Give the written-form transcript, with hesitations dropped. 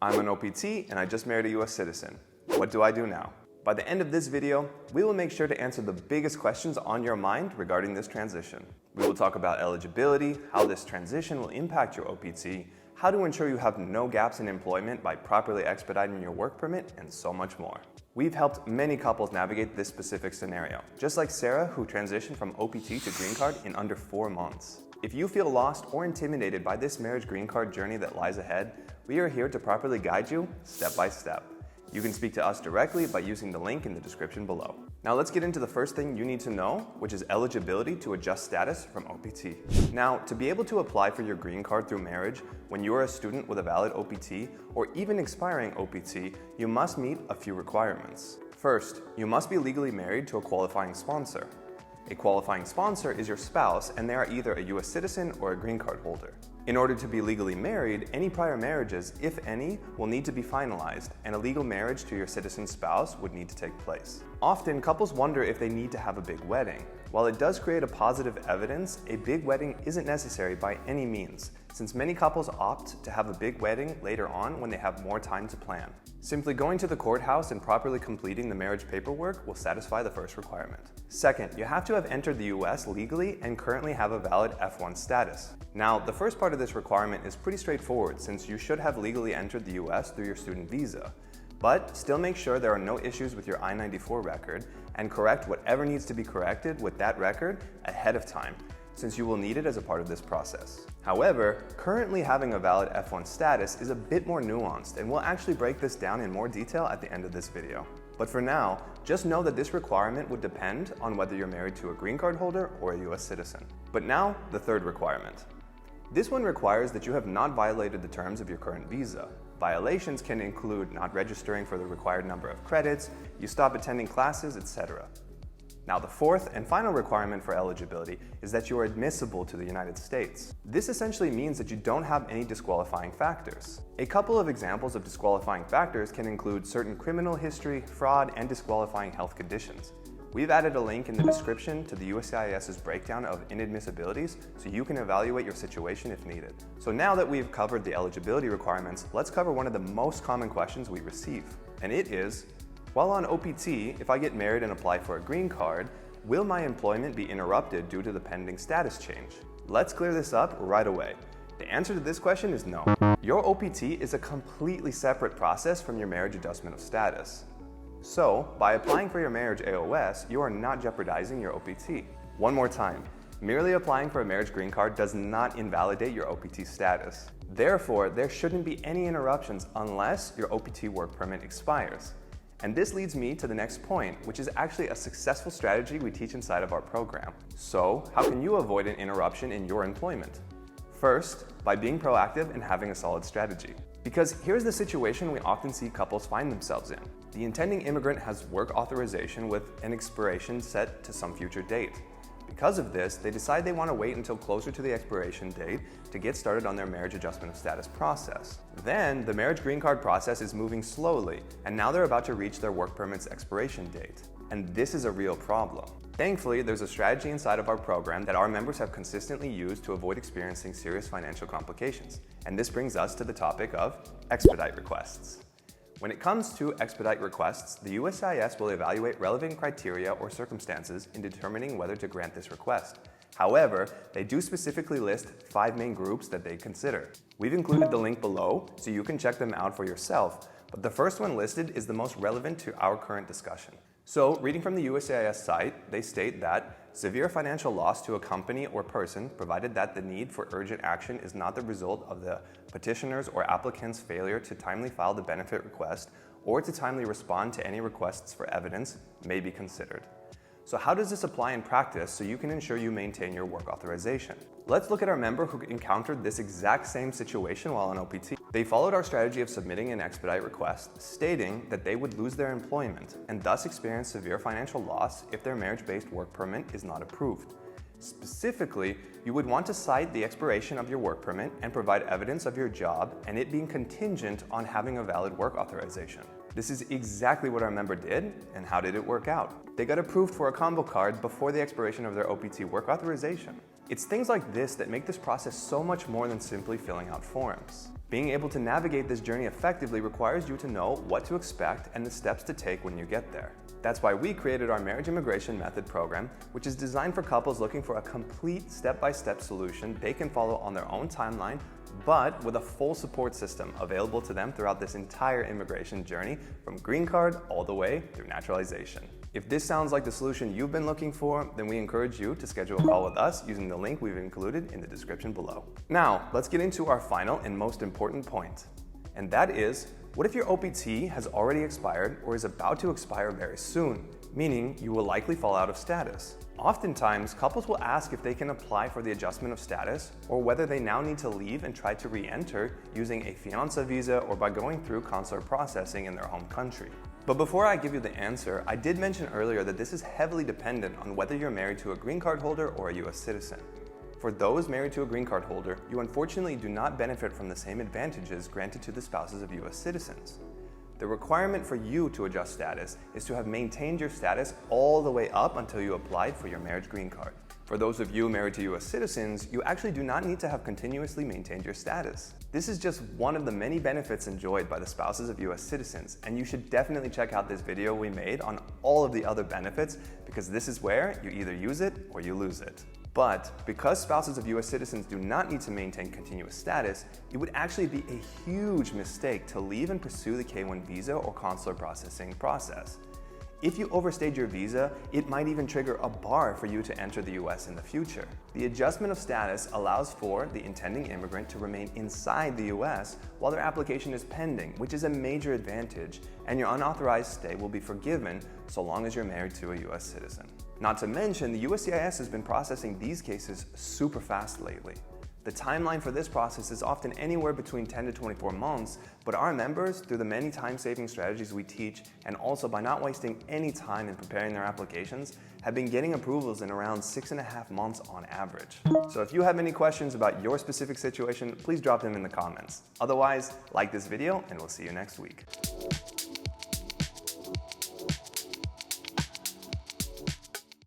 I'm an OPT and I just married a US citizen. What do I do now? By the end of this video, we will make sure to answer the biggest questions on your mind regarding this transition. We will talk about eligibility, how this transition will impact your OPT, how to ensure you have no gaps in employment by properly expediting your work permit, and so much more. We've helped many couples navigate this specific scenario, just like Sarah, who transitioned from OPT to green card in under 4 months. If you feel lost or intimidated by this marriage green card journey that lies ahead, we are here to properly guide you step by step. You can speak to us directly by using the link in the description below. Now let's get into the first thing you need to know, which is eligibility to adjust status from OPT. Now, to be able to apply for your green card through marriage when you are a student with a valid OPT or even expiring OPT, you must meet a few requirements. First, you must be legally married to a qualifying sponsor. A qualifying sponsor is your spouse, and they are either a US citizen or a green card holder. In order to be legally married, any prior marriages, if any, will need to be finalized, and a legal marriage to your citizen spouse would need to take place. Often, couples wonder if they need to have a big wedding. While it does create a positive evidence, a big wedding isn't necessary by any means, since many couples opt to have a big wedding later on when they have more time to plan. Simply going to the courthouse and properly completing the marriage paperwork will satisfy the first requirement. Second, you have to have entered the US legally and currently have a valid F1 status. Now, the first part of this requirement is pretty straightforward since you should have legally entered the US through your student visa. But still make sure there are no issues with your I-94 record and correct whatever needs to be corrected with that record ahead of time, since you will need it as a part of this process. However, currently having a valid F1 status is a bit more nuanced, and we'll actually break this down in more detail at the end of this video. But for now, just know that this requirement would depend on whether you're married to a green card holder or a US citizen. But now, the third requirement. This one requires that you have not violated the terms of your current visa. Violations can include not registering for the required number of credits, you stop attending classes, etc. Now, the fourth and final requirement for eligibility is that you are admissible to the United States. This essentially means that you don't have any disqualifying factors. A couple of examples of disqualifying factors can include certain criminal history, fraud, and disqualifying health conditions. We've added a link in the description to the USCIS's breakdown of inadmissibilities so you can evaluate your situation if needed. So now that we've covered the eligibility requirements, let's cover one of the most common questions we receive, and it is, while on OPT, if I get married and apply for a green card, will my employment be interrupted due to the pending status change? Let's clear this up right away. The answer to this question is no. Your OPT is a completely separate process from your marriage adjustment of status. So, by applying for your marriage AOS, you are not jeopardizing your OPT. One more time, merely applying for a marriage green card does not invalidate your OPT status. Therefore, there shouldn't be any interruptions unless your OPT work permit expires. And this leads me to the next point, which is actually a successful strategy we teach inside of our program. So, how can you avoid an interruption in your employment? First, by being proactive and having a solid strategy. Because here's the situation we often see couples find themselves in. The intending immigrant has work authorization with an expiration set to some future date. Because of this, they decide they want to wait until closer to the expiration date to get started on their marriage adjustment of status process. Then, the marriage green card process is moving slowly, and now they're about to reach their work permit's expiration date. And this is a real problem. Thankfully, there's a strategy inside of our program that our members have consistently used to avoid experiencing serious financial complications. And this brings us to the topic of expedite requests. When it comes to expedite requests, the USCIS will evaluate relevant criteria or circumstances in determining whether to grant this request. However, they do specifically list 5 main groups that they consider. We've included the link below so you can check them out for yourself, but the first one listed is the most relevant to our current discussion. So, reading from the USCIS site, they state that severe financial loss to a company or person, provided that the need for urgent action is not the result of the petitioner's or applicant's failure to timely file the benefit request or to timely respond to any requests for evidence, may be considered. So how does this apply in practice so you can ensure you maintain your work authorization? Let's look at our member who encountered this exact same situation while on OPT. They followed our strategy of submitting an expedite request, stating that they would lose their employment and thus experience severe financial loss if their marriage-based work permit is not approved. Specifically, you would want to cite the expiration of your work permit and provide evidence of your job and it being contingent on having a valid work authorization. This is exactly what our member did, and how did it work out? They got approved for a combo card before the expiration of their OPT work authorization. It's things like this that make this process so much more than simply filling out forms. Being able to navigate this journey effectively requires you to know what to expect and the steps to take when you get there. That's why we created our Marriage Immigration Method program, which is designed for couples looking for a complete step-by-step solution they can follow on their own timeline, but with a full support system available to them throughout this entire immigration journey, from green card all the way through naturalization. If this sounds like the solution you've been looking for, then we encourage you to schedule a call with us using the link we've included in the description below. Now, let's get into our final and most important point, and that is, what if your OPT has already expired or is about to expire very soon, meaning you will likely fall out of status? Oftentimes, couples will ask if they can apply for the adjustment of status or whether they now need to leave and try to re-enter using a fiancé visa or by going through consular processing in their home country. But before I give you the answer, I did mention earlier that this is heavily dependent on whether you're married to a green card holder or a US citizen. For those married to a green card holder, you unfortunately do not benefit from the same advantages granted to the spouses of US citizens. The requirement for you to adjust status is to have maintained your status all the way up until you applied for your marriage green card. For those of you married to US citizens, you actually do not need to have continuously maintained your status. This is just one of the many benefits enjoyed by the spouses of US citizens, and you should definitely check out this video we made on all of the other benefits, because this is where you either use it or you lose it. But because spouses of US citizens do not need to maintain continuous status, it would actually be a huge mistake to leave and pursue the K-1 visa or consular processing process. If you overstayed your visa, it might even trigger a bar for you to enter the US in the future. The adjustment of status allows for the intending immigrant to remain inside the US while their application is pending, which is a major advantage, and your unauthorized stay will be forgiven so long as you're married to a US citizen. Not to mention, the USCIS has been processing these cases super fast lately. The timeline for this process is often anywhere between 10 to 24 months, but our members, through the many time-saving strategies we teach, and also by not wasting any time in preparing their applications, have been getting approvals in around 6.5 months on average. So if you have any questions about your specific situation, please drop them in the comments. Otherwise, like this video, and we'll see you next week.